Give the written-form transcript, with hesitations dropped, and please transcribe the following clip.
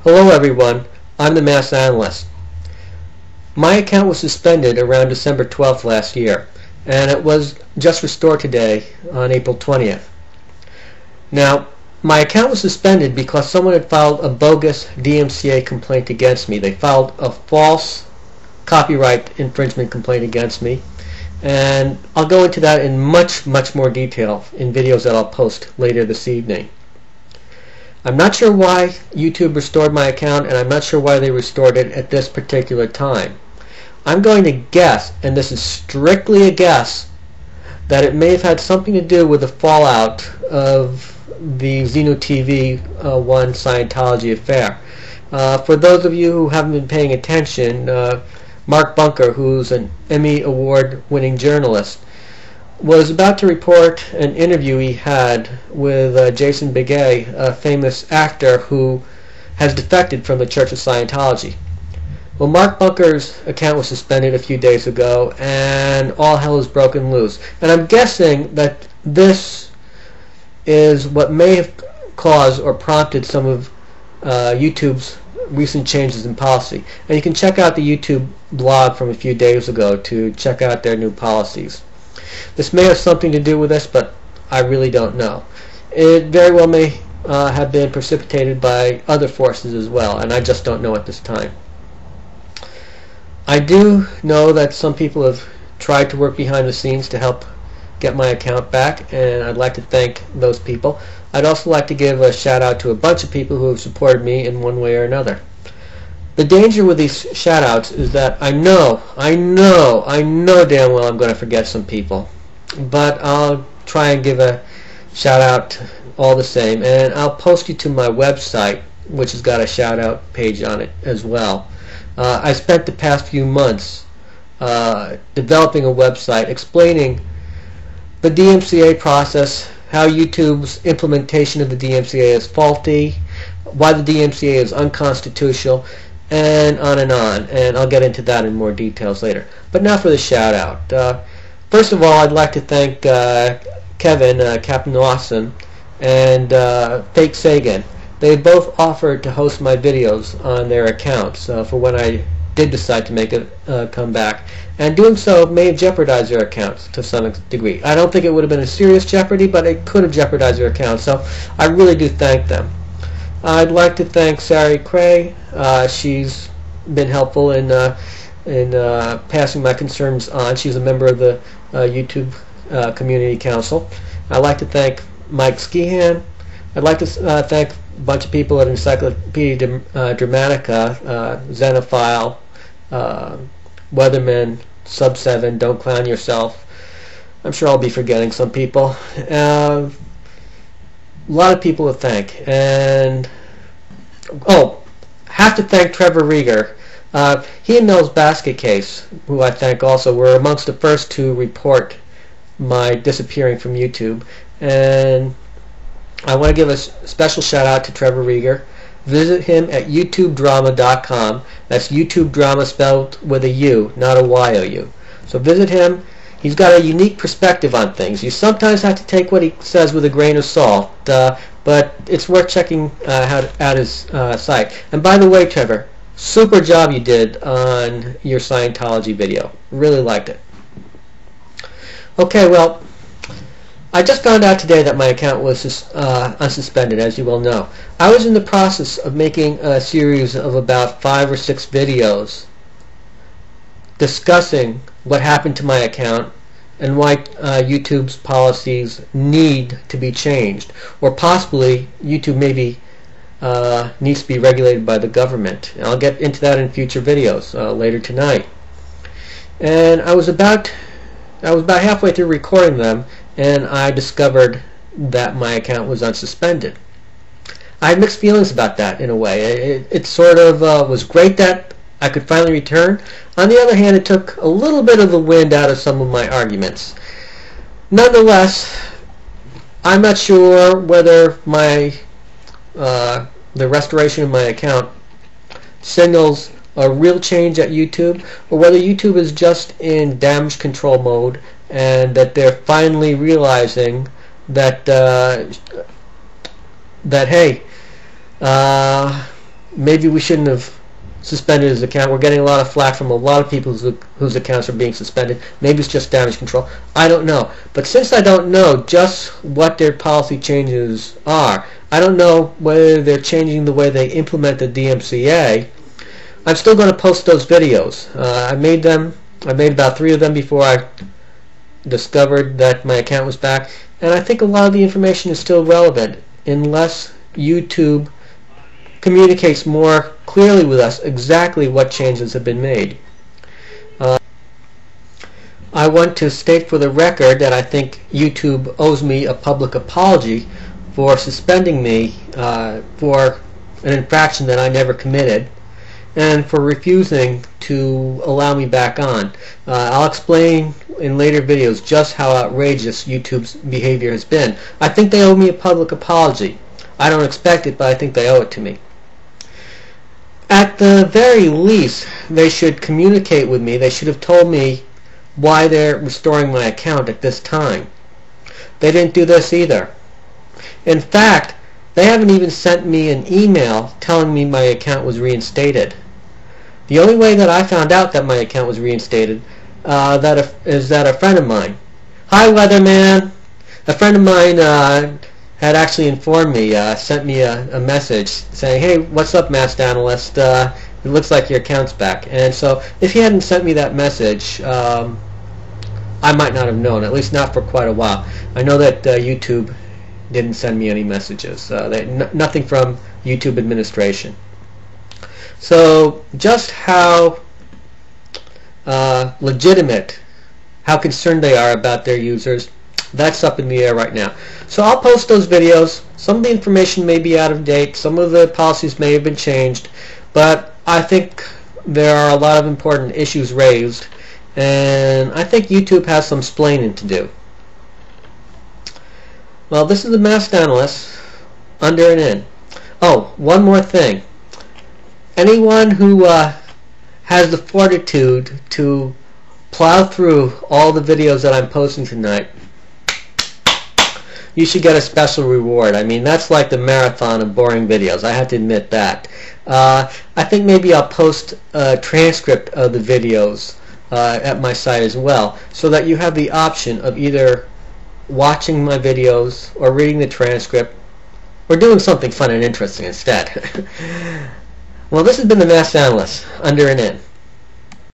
Hello everyone, I'm the Masked Analyst. My account was suspended around December 12th last year, and it was just restored today on April 20th. Now, my account was suspended because someone had filed a bogus DMCA complaint against me. They filed a false copyright infringement complaint against me, and I'll go into that in much more detail in videos that I'll post later this evening. I'm not sure why YouTube restored my account, and I'm not sure why they restored it at this particular time. I'm going to guess, and this is strictly a guess, that it may have had something to do with the fallout of the Xeno TV 1 Scientology affair. For those of you who haven't been paying attention, Mark Bunker, who's an Emmy Award-winning journalist, was about to report an interview he had with Jason Begay, a famous actor who has defected from the Church of Scientology. Well, Mark Bunker's account was suspended a few days ago, and all hell is broken loose. And I'm guessing that this is what may have caused or prompted some of YouTube's recent changes in policy. And you can check out the YouTube blog from a few days ago to check out their new policies. This may have something to do with this, but I really don't know. It very well may have been precipitated by other forces as well, and I just don't know at this time. I do know that some people have tried to work behind the scenes to help get my account back, and I'd like to thank those people. I'd also like to give a shout out to a bunch of people who have supported me in one way or another. The danger with these shout outs is that I know damn well I'm going to forget some people, but I'll try and give a shout out all the same, and I'll post you to my website, which has got a shout out page on it as well. I spent the past few months developing a website explaining the DMCA process, how YouTube's implementation of the DMCA is faulty, why the DMCA is unconstitutional, and on, and I'll get into that in more details later. But now for the shout out. First of all, I'd like to thank Kevin, Captain Awesome, and Fake Sagan. They both offered to host my videos on their accounts for when I did decide to make a comeback, and doing so may have jeopardized their accounts to some degree. I don't think it would have been a serious jeopardy, but it could have jeopardized their accounts, so I really do thank them. I'd like to thank Sari Cray. She's been helpful in passing my concerns on. She's a member of the YouTube Community Council. I'd like to thank Mike Skihan. I'd like to thank a bunch of people at Encyclopedia Dramatica, Xenophile, Weatherman, Sub7, Don't Clown Yourself. I'm sure I'll be forgetting some people. A lot of people to thank. And have to thank Trevor Rieger. He and Mel's basket case, who I thank also, were amongst the first to report my disappearing from YouTube. And I want to give a special shout out to Trevor Rieger. Visit him at youtubedrama.com. That's YouTube drama spelled with a U, not a Y-O-U. So visit him. He's got a unique perspective on things. You sometimes have to take what he says with a grain of salt, but it's worth checking out his site. And by the way, Trevor, super job you did on your Scientology video. Really liked it. Okay, well, I just found out today that my account was unsuspended, as you well know. I was in the process of making a series of about 5 or 6 videos discussing what happened to my account and why YouTube's policies need to be changed, or possibly YouTube maybe needs to be regulated by the government. And I'll get into that in future videos later tonight. And I was about halfway through recording them, and I discovered that my account was unsuspended. I had mixed feelings about that in a way. It sort of was great that I could finally return. On the other hand, it took a little bit of the wind out of some of my arguments. Nonetheless, I'm not sure whether my the restoration of my account signals a real change at YouTube, or whether YouTube is just in damage control mode and that they're finally realizing that hey, maybe we shouldn't have suspended his account. We're getting a lot of flack from a lot of people whose accounts are being suspended. Maybe it's just damage control. I don't know. But since I don't know just what their policy changes are, I don't know whether they're changing the way they implement the DMCA, I'm still going to post those videos. I made about 3 of them before I discovered that my account was back, and I think a lot of the information is still relevant unless YouTube communicates more clearly with us exactly what changes have been made. I want to state for the record that I think YouTube owes me a public apology for suspending me for an infraction that I never committed, and for refusing to allow me back on. I'll explain in later videos just how outrageous YouTube's behavior has been. I think they owe me a public apology. I don't expect it, but I think they owe it to me. At the very least, they should communicate with me. They should have told me why they're restoring my account at this time. They didn't do this either. In fact, they haven't even sent me an email telling me my account was reinstated. The only way that I found out that my account was reinstated is that a friend of mine, hi Weatherman, a friend of mine had actually informed me, sent me a message saying, hey, what's up, Masked Analyst? It looks like your account's back. And so if he hadn't sent me that message, I might not have known, at least not for quite a while. I know that YouTube didn't send me any messages. Nothing from YouTube administration. So just how legitimate, how concerned they are about their users, that's up in the air right now. So I'll post those videos. Some of the information may be out of date. Some of the policies may have been changed. But I think there are a lot of important issues raised. And I think YouTube has some splaining to do. Well, this is the Masked Analyst, under and in. Oh, one more thing. Anyone who has the fortitude to plow through all the videos that I'm posting tonight, you should get a special reward. I mean, that's like the marathon of boring videos. I have to admit that. I think maybe I'll post a transcript of the videos at my site as well, so that you have the option of either watching my videos or reading the transcript or doing something fun and interesting instead. Well, this has been the Masked Analyst, under and in.